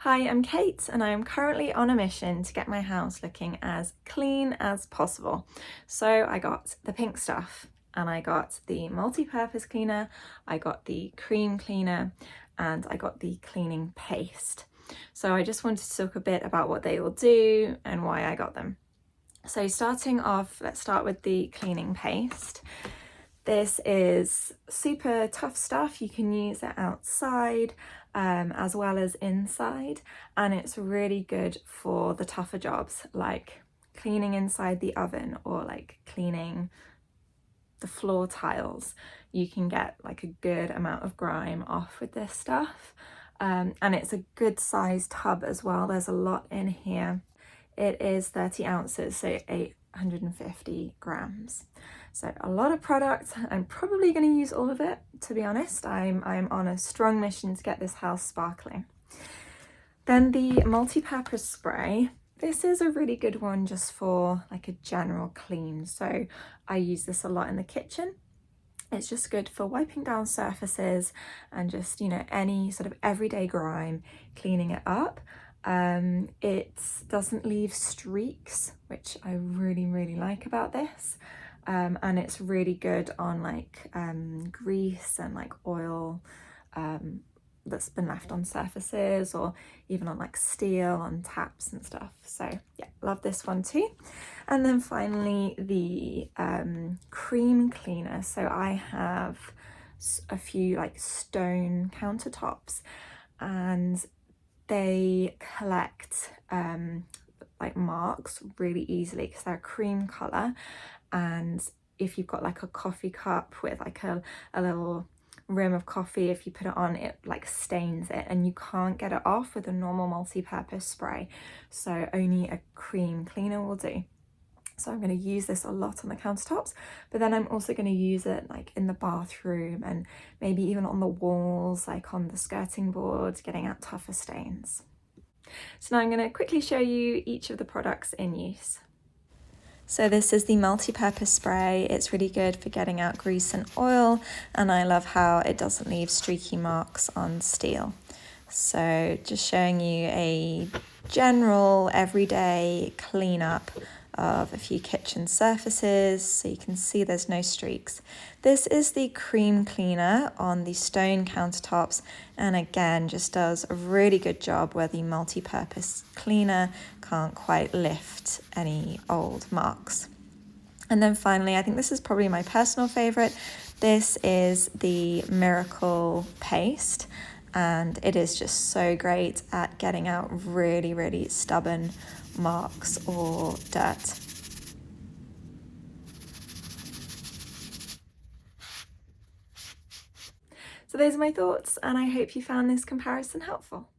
Hi, I'm Kate and I am currently on a mission to get my house looking as clean as possible. So I got the pink stuff and I got the multi-purpose cleaner, I got the cream cleaner and I got the cleaning paste. So I just wanted to talk a bit about what they will do and why I got them. So starting off, let's start with the cleaning paste. This is super tough stuff. You can use it outside as well as inside, and it's really good for the tougher jobs like cleaning inside the oven or like cleaning the floor tiles. You can get like a good amount of grime off with this stuff. And it's a good sized tub as well. There's a lot in here. It is 30 ounces, so 850 grams. So a lot of product. I'm probably going to use all of it, to be honest. I'm on a strong mission to get this house sparkling. Then the multi-purpose spray. This is a really good one just for like a general clean. So I use this a lot in the kitchen. It's just good for wiping down surfaces and just, you know, any sort of everyday grime, cleaning it up. It doesn't leave streaks, which I really like about this. And it's really good on like grease and like oil that's been left on surfaces, or even on like steel on taps and stuff. So yeah, love this one too. And then finally the cream cleaner. So I have a few like stone countertops and they collect like marks really easily because they're a cream color, and if you've got like a coffee cup with like a little rim of coffee, if you put it on, it like stains it and you can't get it off with a normal multi-purpose spray. So only a cream cleaner will do. So I'm going to use this a lot on the countertops, but then I'm also going to use it like in the bathroom and maybe even on the walls, like on the skirting board, getting out tougher stains. So now I'm going to quickly show you each of the products in use. So this is the multi-purpose spray. It's really good for getting out grease and oil, and I love how it doesn't leave streaky marks on steel. So just showing you a general everyday cleanup of a few kitchen surfaces so you can see there's no streaks. This is the cream cleaner on the stone countertops, and again just does a really good job where the multi-purpose cleaner can't quite lift any old marks. And then finally, I think this is probably my personal favorite. This is the Miracle paste, and it is just so great at getting out really stubborn marks or dirt. So those are my thoughts, and I hope you found this comparison helpful.